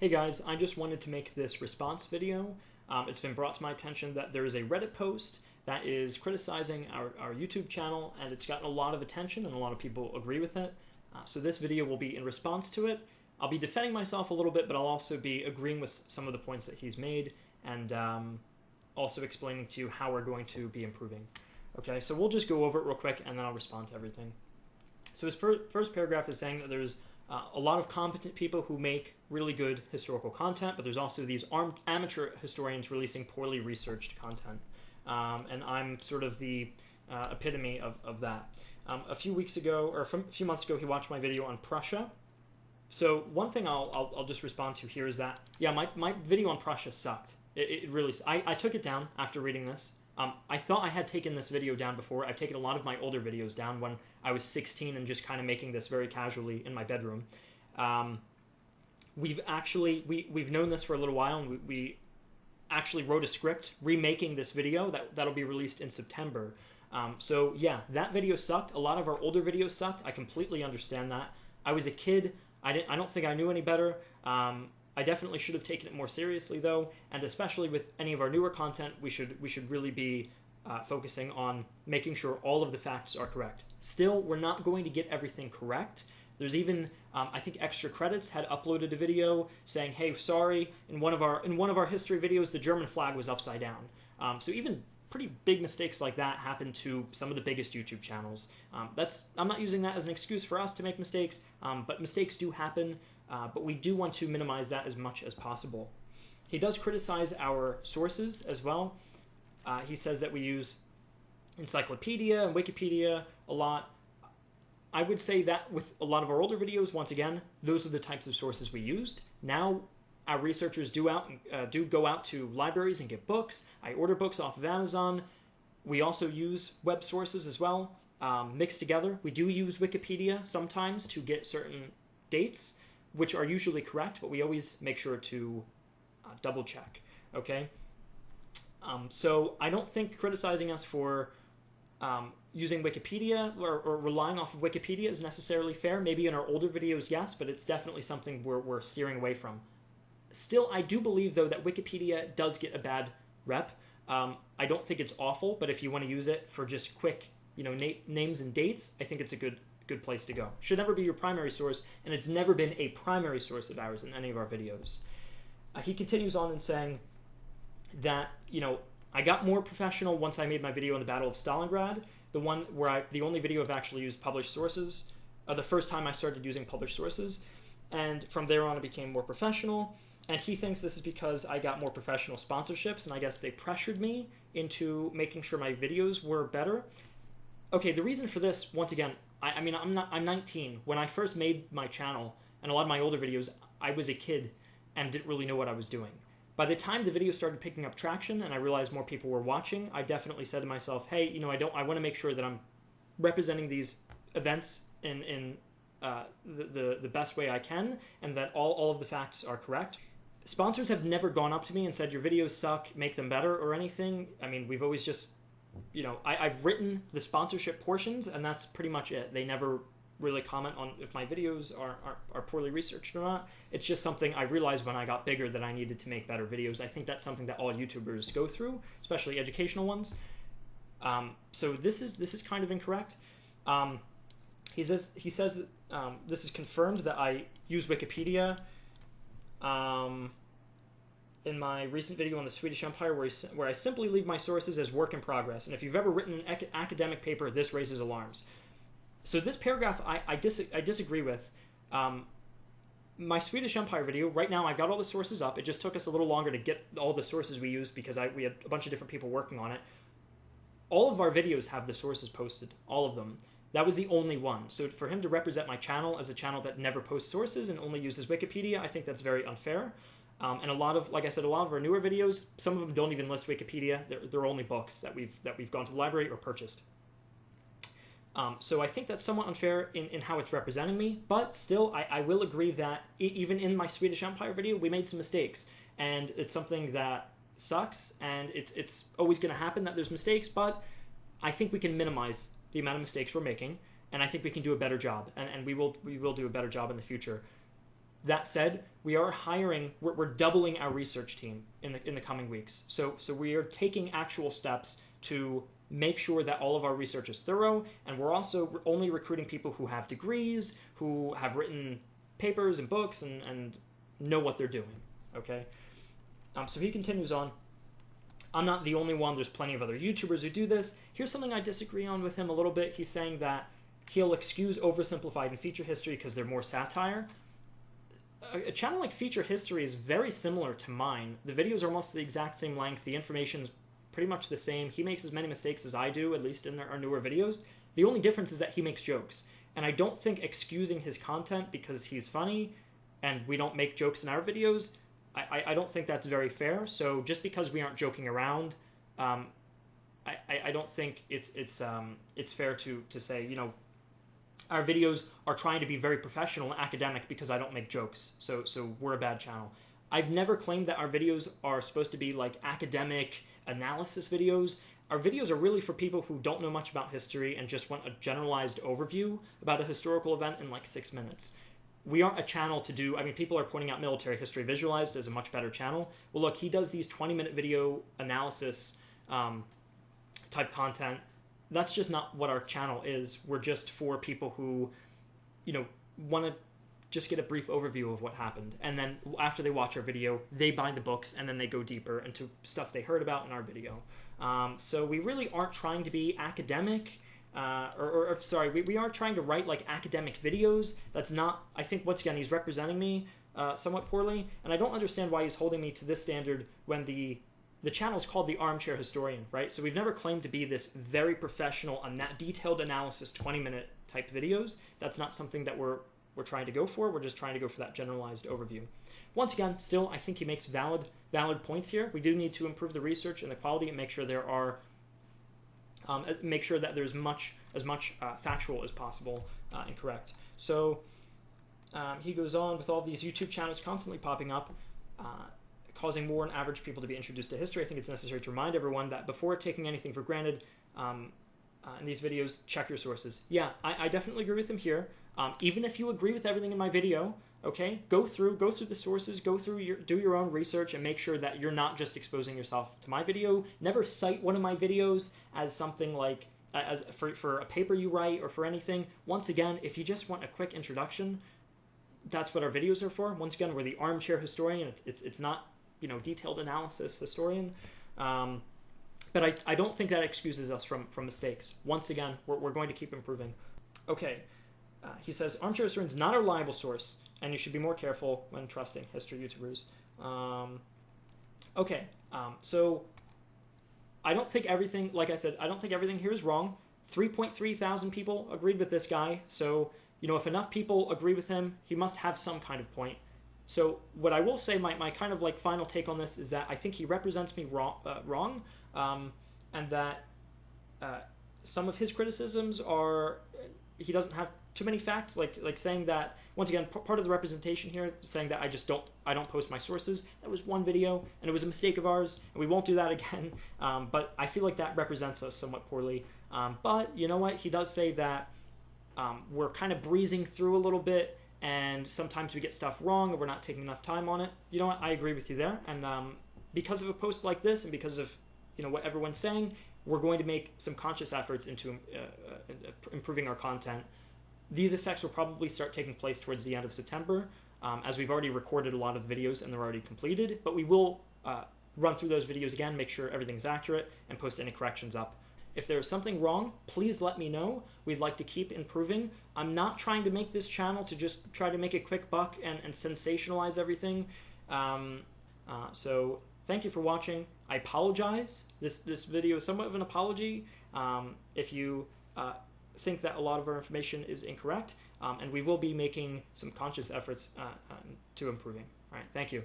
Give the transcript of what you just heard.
Hey guys, I just wanted to make this response video. It's been brought to my attention that there is a Reddit post that is criticizing our YouTube channel, and it's gotten a lot of attention and a lot of people agree with it. So this video will be in response to it. I'll be defending myself a little bit, but I'll also be agreeing with some of the points that he's made and also explaining to you how we're going to be improving. Okay, so we'll just go over it real quick and then I'll respond to everything. So his first paragraph is saying that there's a lot of competent people who make really good historical content, but there's also these amateur historians releasing poorly researched content. And I'm sort of the epitome of that. A few weeks ago, or a few months ago, he watched my video on Prussia. So one thing I'll just respond to here is that, yeah, my video on Prussia sucked. It really, I took it down after reading this. I thought I had taken this video down before. I've taken a lot of my older videos down when I was 16 and just kind of making this very casually in my bedroom. We've known this for a little while, and we actually wrote a script remaking this video that'll be released in September. So yeah, that video sucked. A lot of our older videos sucked. I completely understand that. I was a kid. I don't think I knew any better. I definitely should have taken it more seriously, though, and especially with any of our newer content, we should really be focusing on making sure all of the facts are correct. Still, we're not going to get everything correct. There's even, I think, Extra Credits had uploaded a video saying, "Hey, sorry, in one of our history videos, the German flag was upside down." So even pretty big mistakes like that happen to some of the biggest YouTube channels. I'm not using that as an excuse for us to make mistakes, but mistakes do happen. But we do want to minimize that as much as possible. He does criticize our sources as well. He says that we use Encyclopedia and Wikipedia a lot. I would say that with a lot of our older videos, once again, those are the types of sources we used. Now, our researchers do go out to libraries and get books. I order books off of Amazon. We also use web sources as well, mixed together. We do use Wikipedia sometimes to get certain dates, which are usually correct, but we always make sure to double check, okay? So I don't think criticizing us for using Wikipedia or relying off of Wikipedia is necessarily fair. Maybe in our older videos, yes, but it's definitely something we're steering away from. Still, I do believe, though, that Wikipedia does get a bad rep. I don't think it's awful, but if you want to use it for just quick, names and dates, I think it's a good place to go. Should never be your primary source, and it's never been a primary source of ours in any of our videos. He continues on in saying that, I got more professional once I made my video on the Battle of Stalingrad, the only video I've actually used published sources, the first time I started using published sources, and from there on I became more professional, and he thinks this is because I got more professional sponsorships, and I guess they pressured me into making sure my videos were better. Okay, the reason for this, once again, I'm 19. When I first made my channel, and a lot of my older videos, I was a kid and didn't really know what I was doing. By the time the video started picking up traction and I realized more people were watching, I definitely said to myself, hey, I want to make sure that I'm representing these events in the best way I can, and that all of the facts are correct. Sponsors have never gone up to me and said, your videos suck, make them better, or anything. We've always just, I've written the sponsorship portions, and that's pretty much it. They never really comment on if my videos are poorly researched or not. It's just something I realized when I got bigger that I needed to make better videos. I think that's something that all YouTubers go through, especially educational ones. So this is kind of incorrect. He says that this is confirmed that I use Wikipedia. In my recent video on the Swedish Empire, where I simply leave my sources as work in progress. And if you've ever written an academic paper, this raises alarms. So this paragraph I disagree with. My Swedish Empire video, right now I've got all the sources up. It just took us a little longer to get all the sources we used because we had a bunch of different people working on it. All of our videos have the sources posted, all of them. That was the only one. So for him to represent my channel as a channel that never posts sources and only uses Wikipedia, I think that's very unfair. And like I said, a lot of our newer videos, some of them don't even list Wikipedia. They're only books that we've gone to the library or purchased. So I think that's somewhat unfair in how it's representing me, but still, I will agree that even in my Swedish Empire video, we made some mistakes, and it's something that sucks, and it's always going to happen that there's mistakes, but I think we can minimize the amount of mistakes we're making, and I think we can do a better job, and we will do a better job in the future. That said, we are hiring. We're doubling our research team in the coming weeks. So we are taking actual steps to make sure that all of our research is thorough, and we're also only recruiting people who have degrees, who have written papers and books, and know what they're doing. Okay. So he continues on. I'm not the only one. There's plenty of other YouTubers who do this. Here's something I disagree on with him a little bit. He's saying that he'll excuse oversimplified and feature history because they're more satire. A channel like Feature History is very similar to mine. The videos are almost the exact same length. The information's pretty much the same. He makes as many mistakes as I do, at least in our newer videos. The only difference is that he makes jokes. And I don't think excusing his content because he's funny and we don't make jokes in our videos, I don't think that's very fair. So just because we aren't joking around, I don't think it's fair to say, you know, our videos are trying to be very professional and academic because I don't make jokes. So we're a bad channel. I've never claimed that our videos are supposed to be like academic analysis videos. Our videos are really for people who don't know much about history and just want a generalized overview about a historical event in like 6 minutes. We aren't a channel to do, I mean, people are pointing out Military History Visualized as a much better channel. Well, look, he does these 20-minute video analysis type content. That's just not what our channel is. We're just for people who, you know, want to just get a brief overview of what happened. And then after they watch our video, they buy the books and then they go deeper into stuff they heard about in our video. So we really aren't trying to be academic. We are trying to write like academic videos. That's not, I think once again, he's representing me somewhat poorly, and I don't understand why he's holding me to this standard when the channel is called The Armchair Historian, right? So we've never claimed to be this very professional, detailed analysis, 20-minute type videos. That's not something that we're trying to go for. We're just trying to go for that generalized overview. Once again, still, I think he makes valid points here. We do need to improve the research and the quality and make sure there are make sure that there's as much factual as possible and correct. So he goes on, with all of these YouTube channels constantly popping up, causing more than average people to be introduced to history, I think it's necessary to remind everyone that before taking anything for granted in these videos, check your sources. Yeah, I definitely agree with him here. Even if you agree with everything in my video, okay, go through the sources, do your own research, and make sure that you're not just exposing yourself to my video. Never cite one of my videos as something like as for a paper you write or for anything. Once again, if you just want a quick introduction, that's what our videos are for. Once again, we're the Armchair Historian. It's not, you know, detailed analysis historian. But I don't think that excuses us from mistakes. Once again, we're going to keep improving. Okay. He says, Armchair Historian is not a reliable source, and you should be more careful when trusting history YouTubers. So I don't think everything, like I said, I don't think everything here is wrong. 3.3 thousand people agreed with this guy. So, you know, if enough people agree with him, he must have some kind of point. So what I will say, my kind of like final take on this is that I think he represents me wrong, and that some of his criticisms are, he doesn't have too many facts, like saying that, once again, part of the representation here, saying that I don't post my sources. That was one video, and it was a mistake of ours, and we won't do that again. But I feel like that represents us somewhat poorly. But you know what? He does say that we're kind of breezing through a little bit, and sometimes we get stuff wrong, or we're not taking enough time on it. You know what? I agree with you there. And because of a post like this, and because of, you know, what everyone's saying, we're going to make some conscious efforts into improving our content. These effects will probably start taking place towards the end of September, as we've already recorded a lot of the videos and they're already completed, but we will run through those videos again, make sure everything's accurate, and post any corrections up. If there's something wrong, please let me know. We'd like to keep improving. I'm not trying to make this channel to just try to make a quick buck and sensationalize everything. So thank you for watching. I apologize. This video is somewhat of an apology. If you think that a lot of our information is incorrect, and we will be making some conscious efforts to improving. All right, thank you.